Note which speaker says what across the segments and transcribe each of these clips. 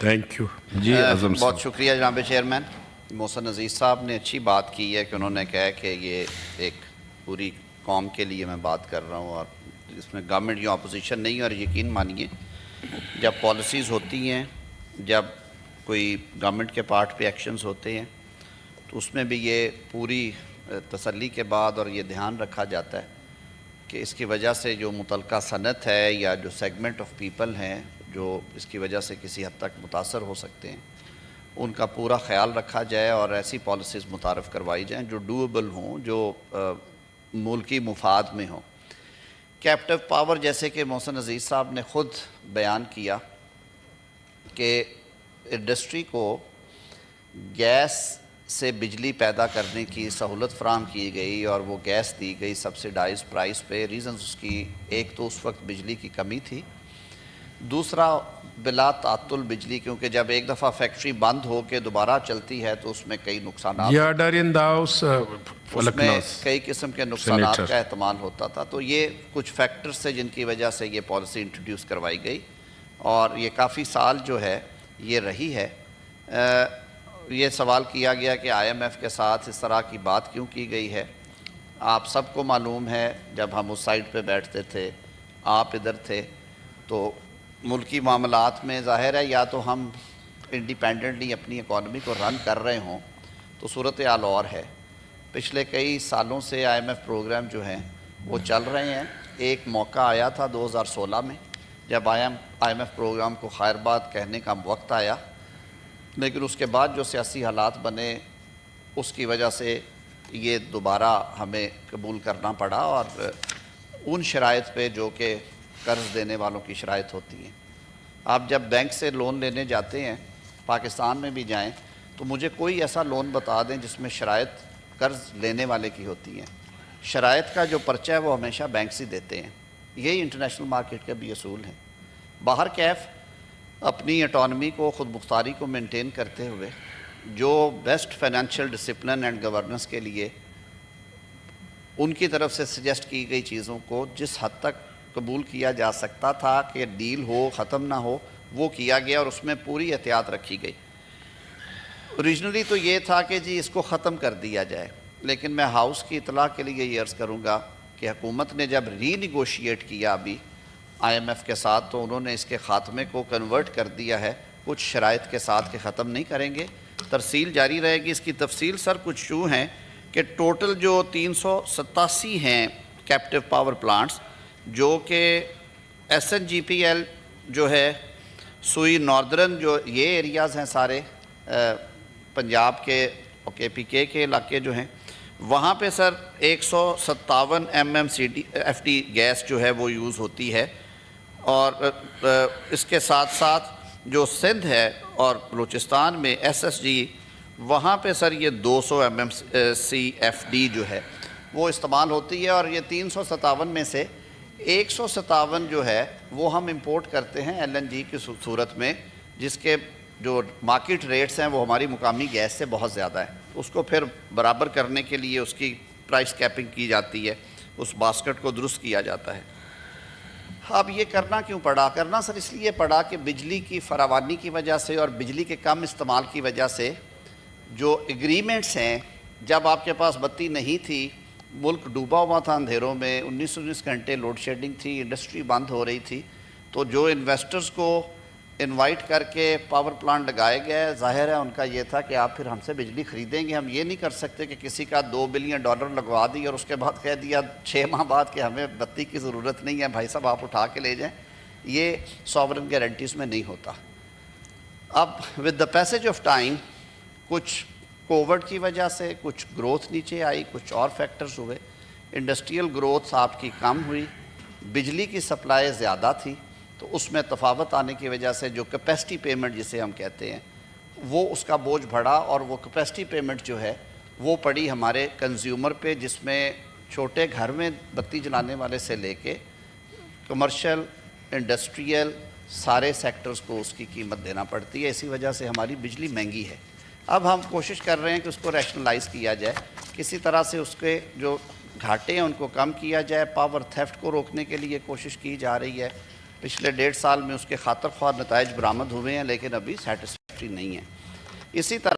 Speaker 1: Thank you
Speaker 2: जी आज़म साहब।
Speaker 3: बहुत शुक्रिया जनाब चेयरमैन। मोहसिन अजीज़ साहब ने अच्छी बात की है कि उन्होंने कहा कि ये एक पूरी कौम के लिए मैं बात कर रहा हूँ और इसमें गवर्नमेंट की अपोजिशन नहीं है। और यकीन मानिए जब पॉलिसीज़ होती हैं, जब कोई गवर्नमेंट के पार्ट पे एक्शंस होते हैं तो उसमें भी ये पूरी तसल्ली के बाद और ये ध्यान रखा जाता है कि इसकी वजह से जो मुतलका सनत है या जो सेगमेंट ऑफ पीपल हैं जो इसकी वजह से किसी हद तक मुतासर हो सकते हैं, उनका पूरा ख्याल रखा जाए और ऐसी पॉलिसीज़ मुतारफ़ करवाई जाएँ जो डूएबल हों, जो मुल्की मुफाद में हों। कैप्टिव पावर, जैसे कि मोहसिन अजीज़ साहब ने ख़ुद बयान किया कि इंडस्ट्री को गैस से बिजली पैदा करने की सहूलत फ़राहम की गई और वो गैस दी गई सब्सिडाइज प्राइस पे। रीज़न्स उसकी, एक तो उस वक्त बिजली की कमी थी, दूसरा बिला तातुल बिजली, क्योंकि जब एक दफ़ा फैक्ट्री बंद हो के दोबारा चलती है तो उसमें कई नुकसान, उसमें कई किस्म के नुकसान का एहतमाल होता था। तो ये कुछ फैक्टर्स है जिनकी वजह से ये पॉलिसी इंट्रोड्यूस करवाई गई और ये काफ़ी साल जो है ये रही है। ये सवाल किया गया कि IMF के साथ इस तरह की बात क्यों की गई है। आप सबको मालूम है जब हम उस साइड पे बैठते थे, आप इधर थे, तो मुल्की मामलात में ज़ाहिर है या तो हम इंडिपेंडेंटली अपनी इकॉनमी को रन कर रहे हों तो सूरत हाल और है। पिछले कई सालों से IMF प्रोग्राम जो हैं वो चल रहे हैं। एक मौका आया था 2016 में जब IMF प्रोग्राम को खैरबाद कहने का वक्त आया, लेकिन उसके बाद जो सियासी हालात बने उसकी वजह से ये दोबारा हमें कबूल करना पड़ा और उन शराइत पे जो कि कर्ज़ देने वालों की शराइत होती हैं। आप जब बैंक से लोन लेने जाते हैं, पाकिस्तान में भी जाएं, तो मुझे कोई ऐसा लोन बता दें जिसमें शराइत कर्ज़ लेने वाले की होती हैं। शराइत का जो पर्चा है वो हमेशा बैंक से देते हैं। यही इंटरनेशनल मार्केट का भी असूल है। बाहर कैफ अपनी ऑटोनमी को, ख़ुद मुख्तारी को मेंटेन करते हुए जो best financial discipline and governance के लिए उनकी तरफ से सजेस्ट की गई चीज़ों को जिस हद तक कबूल किया जा सकता था कि डील हो, ख़त्म ना हो, वो किया गया और उसमें पूरी एहतियात रखी गई। ओरिजिनली तो ये था कि जी इसको ख़त्म कर दिया जाए, लेकिन मैं हाउस की इतला के लिए ये अर्ज़ करूँगा कि हुकूमत ने जब रीनिगोशिएट किया अभी IMF के साथ, तो उन्होंने इसके ख़ात्मे को कन्वर्ट कर दिया है कुछ शराइत के साथ कि ख़त्म नहीं करेंगे, तरसील जारी रहेगी। इसकी तफसील सर कुछ यूँ हैं कि टोटल जो 387 हैं कैप्टिव पावर प्लांट्स जो कि SNGPL जो है सुई नॉर्दर्न जो ये एरियाज़ हैं सारे पंजाब के और KPK के इलाके जो हैं, वहाँ पे सर 157 MMCFD गैस जो है वो यूज़ होती है। और इसके साथ साथ जो सिंध है और बलूचिस्तान में SSG, वहाँ पे सर ये 200 MMCFD जो है वो इस्तेमाल होती है। और ये 357 में से 157 जो है वो हम इंपोर्ट करते हैं LNG की सूरत में, जिसके जो मार्केट रेट्स हैं वो हमारी मुकामी गैस से बहुत ज़्यादा है। उसको फिर बराबर करने के लिए उसकी प्राइस कैपिंग की जाती है, उस बास्केट को दुरुस्त किया जाता है। अब ये करना क्यों पड़ा? करना सर इसलिए पड़ा कि बिजली की फरावानी की वजह से और बिजली के कम इस्तेमाल की वजह से जो एग्रीमेंट्स हैं, जब आपके पास बत्ती नहीं थी, मुल्क डूबा हुआ था अंधेरों में, 19 घंटे लोड शेडिंग थी, इंडस्ट्री बंद हो रही थी, तो जो इन्वेस्टर्स को इनवाइट करके पावर प्लांट लगाए गए, ज़ाहिर है उनका ये था कि आप फिर हमसे बिजली ख़रीदेंगे। हम ये नहीं कर सकते कि किसी का $2 बिलियन लगवा दी और उसके बाद कह दिया 6 माह बाद कि हमें बत्ती की ज़रूरत नहीं है, भाई साहब आप उठा के ले जाएं। ये सॉवरेन गारंटीज़ में नहीं होता। अब with the passage of time कुछ कोविड की वजह से कुछ ग्रोथ नीचे आई, कुछ और फैक्टर्स हुए, इंडस्ट्रियल ग्रोथ आपकी कम हुई, बिजली की सप्लाई ज़्यादा थी, तो उसमें तफावत आने की वजह से जो कैपेसिटी पेमेंट जिसे हम कहते हैं वो उसका बोझ बढ़ा और वो कैपेसिटी पेमेंट जो है वो पड़ी हमारे कंज्यूमर पे, जिसमें छोटे घर में बत्ती जलाने वाले से लेके कमर्शियल, इंडस्ट्रियल सारे सेक्टर्स को उसकी कीमत देना पड़ती है। इसी वजह से हमारी बिजली महंगी है। अब हम कोशिश कर रहे हैं कि उसको रैशनलाइज़ किया जाए, किसी तरह से उसके जो घाटे हैं उनको कम किया जाए। पावर थेफ्ट को रोकने के लिए कोशिश की जा रही है پچھلے 1.5 سال میں اس کے خاطر خواہ نتائج برآمد ہوئے ہیں، لیکن ابھی سیٹسفیکٹری نہیں ہیں۔ اسی طرح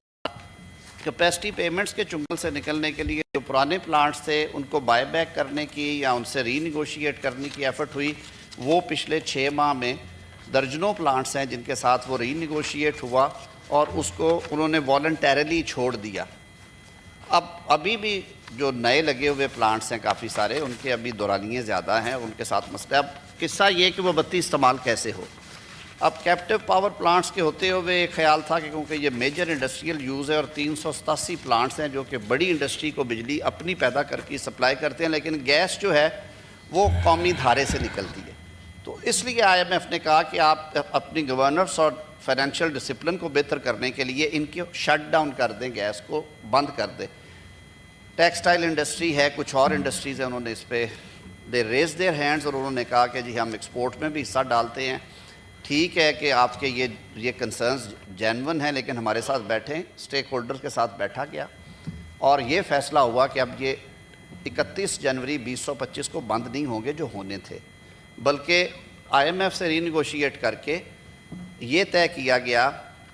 Speaker 3: کیپیسٹی پیمنٹس کے چنگل سے نکلنے کے لیے جو پرانے پلانٹس تھے ان کو بائی بیک کرنے کی یا ان سے ری نیگوشیٹ کرنے کی ایفرٹ ہوئی، وہ پچھلے 6 ماہ میں درجنوں پلانٹس ہیں جن کے ساتھ وہ ری نیگوشیٹ ہوا اور اس کو انہوں نے والنٹیرلی چھوڑ دیا۔ ابھی بھی جو نئے لگے ہوئے پلانٹس ہیں کافی سارے، ان کے ابھی دورانیے زیادہ ہیں، ان کے ساتھ مسئلہ۔ اب قصہ یہ کہ وہ بتی استعمال کیسے ہو۔ اب کیپٹیو پاور پلانٹس کے ہوتے ہوئے ایک خیال تھا کہ کیونکہ یہ میجر انڈسٹریل یوز ہے اور 387 پلانٹس ہیں جو کہ بڑی انڈسٹری کو بجلی اپنی پیدا کر کے سپلائی کرتے ہیں، لیکن گیس جو ہے وہ قومی دھارے سے نکلتی ہے۔ تو اس لیے IMF نے کہا کہ آپ اپنی گورننس اور فائنینشیل ڈسپلن کو بہتر کرنے کے لیے ان کی شٹ ڈاؤن کر دیں، گیس کو بند کر دیں۔ ٹیکسٹائل انڈسٹری ہے، کچھ اور انڈسٹریز ہیں، انہوں نے اس پہ دے ریز دیئر ہینڈز اور انہوں نے کہا کہ جی ہم ایکسپورٹ میں بھی حصہ ڈالتے ہیں۔ ٹھیک ہے کہ آپ کے یہ کنسرنز جینون ہیں، لیکن ہمارے ساتھ بیٹھیں، اسٹیک ہولڈر کے ساتھ بیٹھا گیا اور یہ فیصلہ ہوا کہ اب یہ 31 جنوری 2025 کو بند نہیں ہوں گے جو ہونے تھے، بلکہ IMF سے ری نیگوشیٹ کر کے یہ طے کیا گیا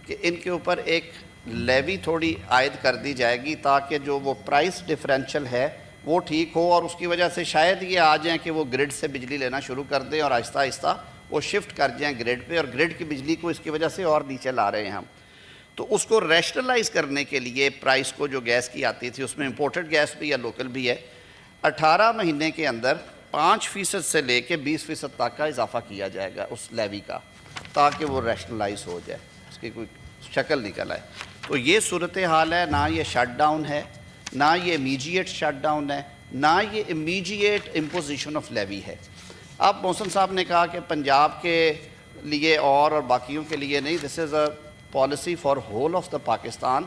Speaker 3: کہ ان کے اوپر ایک لیوی تھوڑی عائد کر دی جائے گی تاکہ جو وہ پرائس ڈیفرینشل ہے وہ ٹھیک ہو، اور اس کی وجہ سے شاید یہ آ جائیں کہ وہ گریڈ سے بجلی لینا شروع کر دیں اور آہستہ آہستہ وہ شفٹ کر جائیں گریڈ پہ، اور گریڈ کی بجلی کو اس کی وجہ سے اور نیچے لا رہے ہیں ہم۔ تو اس کو ریشنلائز کرنے کے لیے پرائس کو جو گیس کی آتی تھی، اس میں امپورٹڈ گیس بھی یا لوکل بھی ہے، 18 مہینے کے اندر 5% سے لے کے 20% تک کا اضافہ کیا جائے گا اس لیوی کا، تاکہ وہ ریشنلائز ہو جائے، اس کی کوئی شکل نکل آئے۔ تو یہ صورتحال ہے، نہ یہ شٹ ڈاؤن ہے، نہ یہ امیجیٹ شٹ ڈاؤن ہے، نہ یہ امیجیٹ امپوزیشن آف لیوی ہے۔ اب محسن صاحب نے کہا کہ پنجاب کے لیے اور باقیوں کے لیے نہیں، this is a policy for whole of the Pakistan.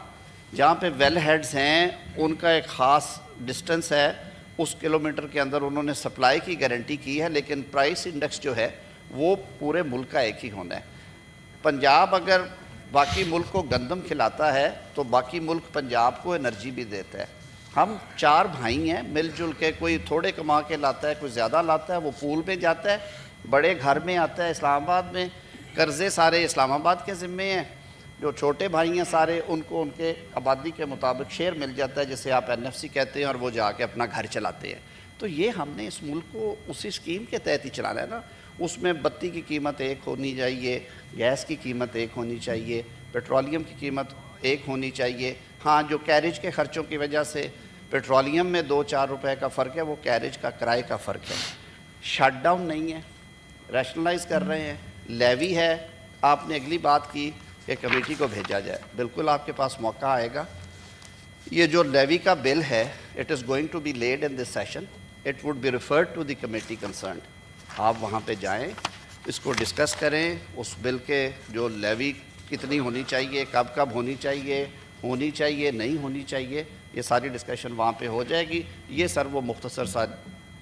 Speaker 3: جہاں پہ ویل ہیڈز ہیں ان کا ایک خاص ڈسٹنس ہے، اس کلومیٹر کے اندر انہوں نے سپلائی کی گارنٹی کی ہے، لیکن پرائس انڈیکس جو ہے وہ پورے ملک کا ایک ہی ہونا ہے۔ پنجاب اگر باقی ملک کو گندم کھلاتا ہے تو باقی ملک پنجاب کو انرجی بھی دیتا ہے۔ ہم 4 بھائی ہیں مل جل کے، کوئی تھوڑے کما کے لاتا ہے، کوئی زیادہ لاتا ہے، وہ پول میں جاتا ہے، بڑے گھر میں آتا ہے اسلام آباد میں، قرضے سارے اسلام آباد کے ذمے ہیں، جو چھوٹے بھائی ہیں سارے ان کو ان کے آبادی کے مطابق شیئر مل جاتا ہے جسے آپ NFC کہتے ہیں، اور وہ جا کے اپنا گھر چلاتے ہیں۔ تو یہ ہم نے اس ملک کو اسی اسکیم کے تحت ہی چلانا ہے نا۔ اس میں بتی کی قیمت ایک ہونی چاہیے، گیس کی قیمت ایک ہونی چاہیے، پیٹرولیم کی قیمت ایک ہونی چاہیے۔ ہاں، جو کیریج کے خرچوں کی وجہ سے پیٹرولیم میں 2-4 روپے کا فرق ہے، وہ کیریج کا کرائے کا فرق ہے۔ شٹ ڈاؤن نہیں ہے، ریشنلائز کر رہے ہیں۔ لیوی ہے، آپ نے اگلی بات کی کہ کمیٹی کو بھیجا جائے، بالکل آپ کے پاس موقع آئے گا۔ یہ جو لیوی کا بل ہے، it is going to be laid in this session, it would be referred to the committee concerned. آپ وہاں پہ جائیں، اس کو ڈسکس کریں، اس بل کے جو لیوی کتنی ہونی چاہیے، کب کب ہونی چاہیے، نہیں ہونی چاہیے، یہ ساری ڈسکشن وہاں پہ ہو جائے گی۔ یہ سر وہ مختصر سا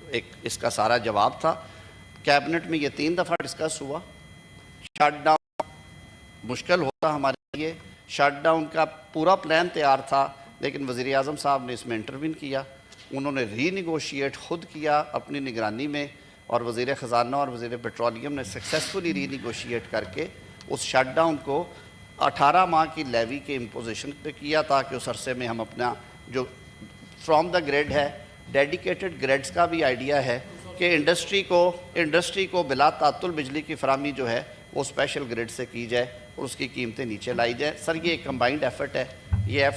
Speaker 3: ایک اس کا سارا جواب تھا۔ کیبنٹ میں یہ 3 دفعہ ڈسکس ہوا۔ شٹ ڈاؤن مشکل ہوتا ہمارے لیے، شٹ ڈاؤن کا پورا پلان تیار تھا، لیکن وزیر اعظم صاحب نے اس میں انٹروین کیا، انہوں نے ری نیگوشیٹ خود کیا اپنی نگرانی میں، اور وزیر خزانہ اور وزیر پیٹرولیم نے سکسیسفلی ری نیگوشیٹ کر کے اس شٹ ڈاؤن کو 18 ماہ کی لیوی کے امپوزیشن پہ کیا، تاکہ اس عرصے میں ہم اپنا جو فرام دا گریڈ ہے، ڈیڈیکیٹڈ گریڈز کا بھی آئیڈیا ہے کہ انڈسٹری کو بلا تعطل بجلی کی فراہمی جو ہے وہ اسپیشل گریڈ سے کی جائے اور اس کی قیمتیں نیچے لائی جائے۔ سر یہ ایک کمبائنڈ ایفرٹ ہے، یہ ایفرٹ